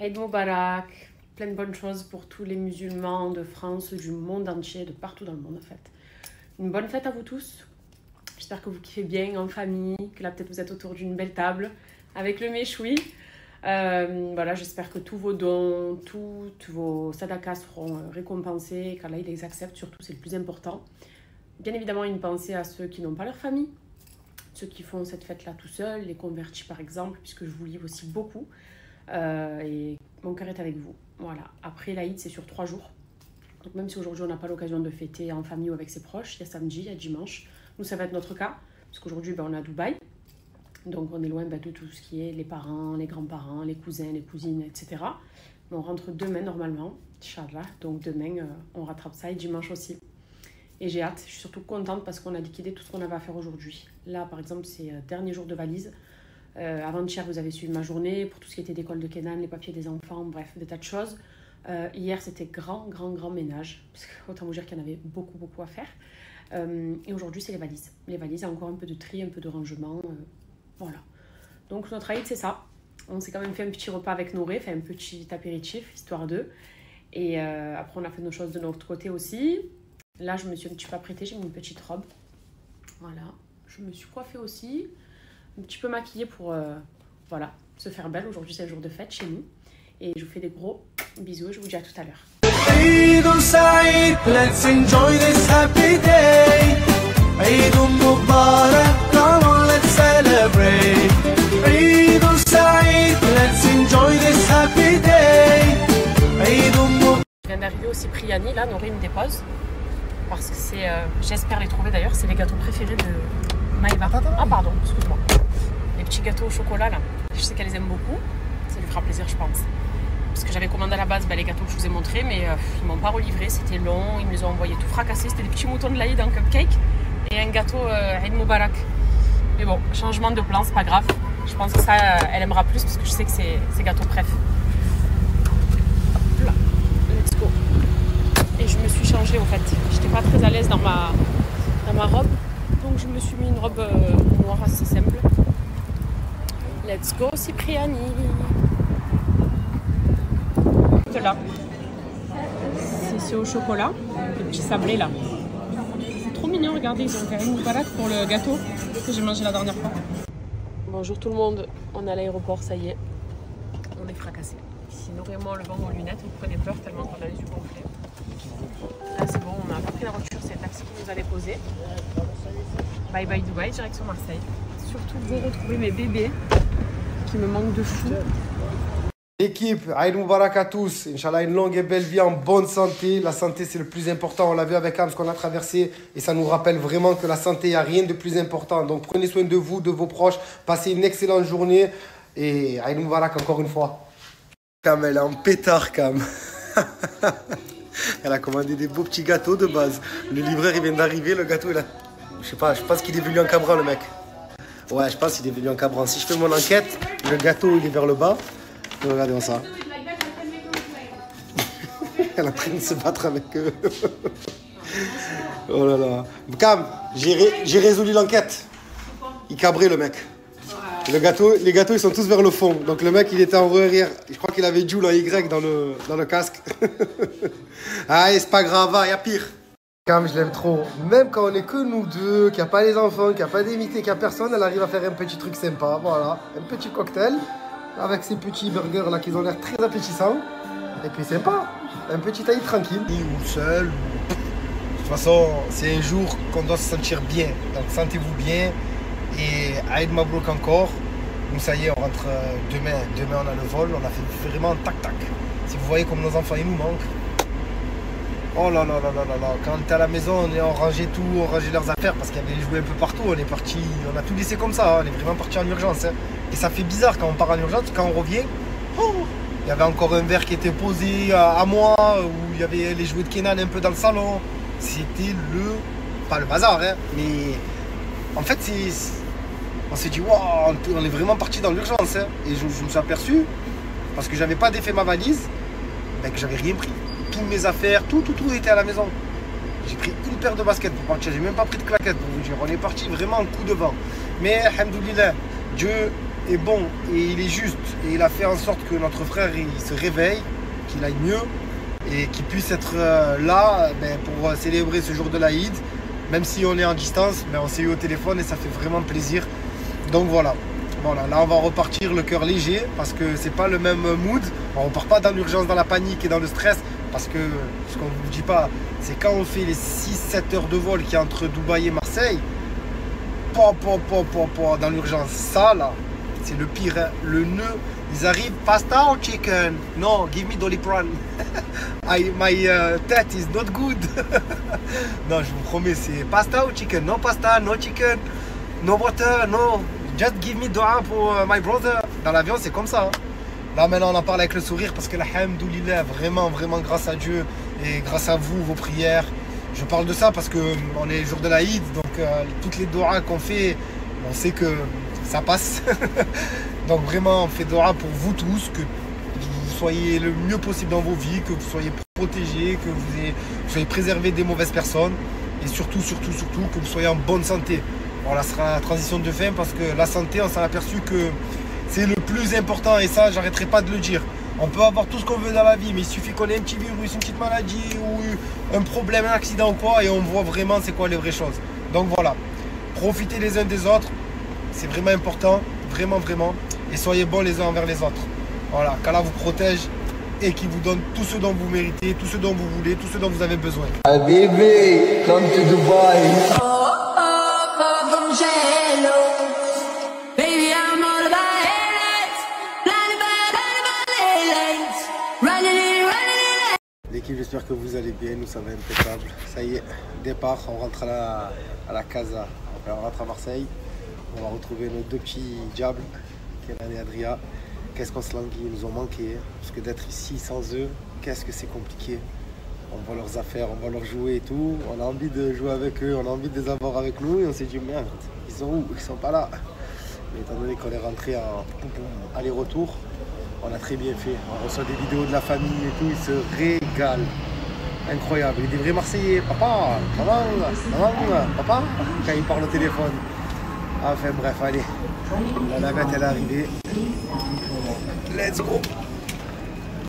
Eid Mubarak, plein de bonnes choses pour tous les musulmans de France, du monde entier, de partout dans le monde en fait. Une bonne fête à vous tous. J'espère que vous kiffez bien en famille, que là peut-être vous êtes autour d'une belle table avec le méchoui. Voilà, j'espère que tous vos dons, tous vos sadakas seront récompensés, qu'Allah il les accepte, surtout c'est le plus important. Bien évidemment, une pensée à ceux qui n'ont pas leur famille, ceux qui font cette fête-là tout seuls, les convertis par exemple, puisque je vous livre aussi beaucoup. Et mon cœur est avec vous. Voilà. Après l'Aïd, c'est sur 3 jours. Donc même si aujourd'hui on n'a pas l'occasion de fêter en famille ou avec ses proches, il y a samedi, il y a dimanche. Nous, ça va être notre cas, parce qu'aujourd'hui on est à Dubaï. Donc on est loin de tout ce qui est les parents, les grands-parents, les cousins, les cousines, etc. Mais on rentre demain normalement, Inch'Allah. Donc demain, on rattrape ça et dimanche aussi. Et j'ai hâte, je suis surtout contente parce qu'on a liquidé tout ce qu'on avait à faire aujourd'hui. Là, par exemple, c'est dernier jour de valise. Avant-hier, vous avez suivi ma journée pour tout ce qui était d'école de Kenan, les papiers des enfants, bref, des tas de choses. Hier, c'était grand ménage, parce que autant vous dire qu'il y en avait beaucoup à faire. Et aujourd'hui, c'est les valises. Les valises, encore un peu de tri, un peu de rangement. Voilà. Donc, notre Aïd, c'est ça. On s'est quand même fait un petit repas avec Nouré, fait un petit apéritif, histoire d'eux. Et après, on a fait nos choses de notre côté aussi. Là, je me suis un petit peu apprêtée, j'ai mis une petite robe. Voilà. Je me suis coiffée aussi. Un petit peu maquillée pour voilà, se faire belle. Aujourd'hui, c'est un jour de fête chez nous. Et je vous fais des gros bisous. Je vous dis à tout à l'heure. Eid Saïd, let's enjoy this happy day. Eid Mubarak, come on, let's celebrate. Eid Saïd, let's enjoy this happy day. Eid Mubarak. Je viens d'arriver au Cipriani, là, Nouré me dépose. Parce que c'est, j'espère les trouver d'ailleurs, c'est les gâteaux préférés de Maïva. Ah pardon, excuse-moi. Les petits gâteaux au chocolat là, je sais qu'elle les aime beaucoup, ça lui fera plaisir je pense. Parce que j'avais commandé à la base les gâteaux que je vous ai montrés, mais ils m'ont pas relivré, c'était long, ils me les ont envoyés tout fracassés, c'était des petits moutons de l'Aïd en cupcake et un gâteau Eid Mubarak. Mais bon, changement de plan, c'est pas grave, je pense que ça elle aimera plus parce que je sais que c'est ses gâteaux préf. Hop là, let's go. Et je me suis changée au fait, j'étais pas très à l'aise dans ma robe, donc je me suis mis une robe noire assez simple. Let's go Cipriani. Là, c'est au chocolat, le petit sablé là. C'est trop mignon, regardez, ils ont fait une balade pour le gâteau que j'ai mangé la dernière fois. Bonjour tout le monde, on est à l'aéroport, ça y est. On est fracassés. Ici, nous vraiment le vent aux lunettes, vous prenez peur tellement qu'on a les yeux gonflés. Là c'est bon, on a pas pris la voiture, c'est le taxi qui nous a déposé. Bye bye Dubaï, direction Marseille. Surtout de retrouver mes bébés qui me manquent de fou. L'équipe, Eid Mubarak à tous. Inch'Allah, une longue et belle vie en bonne santé. La santé, c'est le plus important. On l'a vu avec Ham, ce qu'on a traversé. Et ça nous rappelle vraiment que la santé, il n'y a rien de plus important. Donc, prenez soin de vous, de vos proches. Passez une excellente journée. Et Eid Mubarak encore une fois. Cam, elle est en pétard, Cam. Elle a commandé des beaux petits gâteaux de base. Le livreur, il vient d'arriver. Le gâteau, il a... je pense qu'il est venu en cabran, le mec. Ouais, je pense qu'il est venu en cabran. Si je fais mon enquête, le gâteau, il est vers le bas. Regardez ça. Elle est en train de se battre avec eux. Oh là là. Cam, j'ai résolu l'enquête. Il cabrait le mec. Les gâteaux, ils sont tous vers le fond. Donc le mec, il était en arrière. Je crois qu'il avait Joule en Y dans le casque. Ah, c'est pas grave, il y a pire. Cam, je l'aime trop. Même quand on est que nous deux, qu'il n'y a pas les enfants, qu'il n'y a pas d'invités, qu'il n'y a personne, elle arrive à faire un petit truc sympa. Voilà, un petit cocktail. Avec ces petits burgers là qui ont l'air très appétissants. Et puis sympa, un petit Aïd tranquille. Ou seul. De toute façon, c'est un jour qu'on doit se sentir bien. Donc sentez-vous bien. Et Aïd Mabrouk encore. Nous ça y est, on rentre demain. Demain on a le vol. On a fait vraiment tac-tac. Si vous voyez comme nos enfants ils nous manquent. Oh là là là là là là. Quand on était à la maison, on rangeait tout, on rangeait leurs affaires parce qu'il y avait des jouets un peu partout. On est parti, on a tout laissé comme ça. On est vraiment parti en urgence. Hein. Et ça fait bizarre quand on part en urgence, quand on revient. Oh, il y avait encore un verre qui était posé à moi, où il y avait les jouets de Kenan un peu dans le salon. C'était pas le bazar, hein, mais en fait, on s'est dit, wow, on est vraiment parti dans l'urgence. Hein. Et je me suis aperçu, parce que j'avais pas défait ma valise, ben, que j'avais rien pris. Toutes mes affaires, tout était à la maison. J'ai pris une paire de baskets pour partir, j'ai même pas pris de claquettes pour vous dire. On est parti vraiment en coup de vent. Mais, alhamdoulilah, Dieu est bon et il est juste. Et il a fait en sorte que notre frère il se réveille, qu'il aille mieux et qu'il puisse être là pour célébrer ce jour de l'Aïd. Même si on est en distance, on s'est eu au téléphone et ça fait vraiment plaisir. Donc voilà, là on va repartir le cœur léger parce que c'est pas le même mood. On repart pas dans l'urgence, dans la panique et dans le stress parce que ce qu'on ne vous dit pas, c'est quand on fait les 6-7 heures de vol qui est entre Dubaï et Marseille, dans l'urgence, ça là, c'est le pire, hein. Le nœud, ils arrivent, pasta or chicken? No, give me Doliprane. My tête is not good. Non, je vous promets, c'est pasta ou chicken? No pasta, no chicken, no butter, no. Just give me dua pour my brother. Dans l'avion, c'est comme ça. Hein. Là, maintenant, on en parle avec le sourire parce que alhamdoulilah, vraiment, vraiment grâce à Dieu et grâce à vous, vos prières. Je parle de ça parce qu'on est le jour de l'Aïd, donc toutes les doigts qu'on fait, on sait que ça passe. Donc vraiment, on fait doigts pour vous tous, que vous soyez le mieux possible dans vos vies, que vous soyez protégés, que vous soyez préservés des mauvaises personnes et surtout, que vous soyez en bonne santé. Bon, là, ce sera la transition de fin parce que la santé, on s'en est aperçu que c'est le plus important et ça, j'arrêterai pas de le dire. On peut avoir tout ce qu'on veut dans la vie, mais il suffit qu'on ait un petit virus, une petite maladie ou un problème, un accident ou quoi, et on voit vraiment c'est quoi les vraies choses. Donc voilà, profitez les uns des autres, c'est vraiment important, vraiment, et soyez bons les uns envers les autres. Voilà, qu'Allah vous protège et qu'il vous donne tout ce dont vous méritez, tout ce dont vous voulez, tout ce dont vous avez besoin. Habibi, come to Dubai. L'équipe, j'espère que vous allez bien, nous ça va impeccable. Ça y est, départ, on rentre à la casa, enfin, on rentre à Marseille. On va retrouver nos deux petits diables, Kélan et Adria. Qu'est-ce qu'on se languit, ils nous ont manqué. Parce que d'être ici sans eux, qu'est-ce que c'est compliqué. On voit leurs affaires, on voit leurs jouets et tout. On a envie de jouer avec eux, on a envie de les avoir avec nous. Et on s'est dit merde, ils sont où? Ils sont pas là. Mais étant donné qu'on est rentré en aller-retour, on a très bien fait. On reçoit des vidéos de la famille et tout, ils se régalent. Incroyable. Il est des vrais Marseillais. Papa, maman, papa, quand ils parlent au téléphone. Enfin bref, allez. La navette elle est arrivée. Let's go.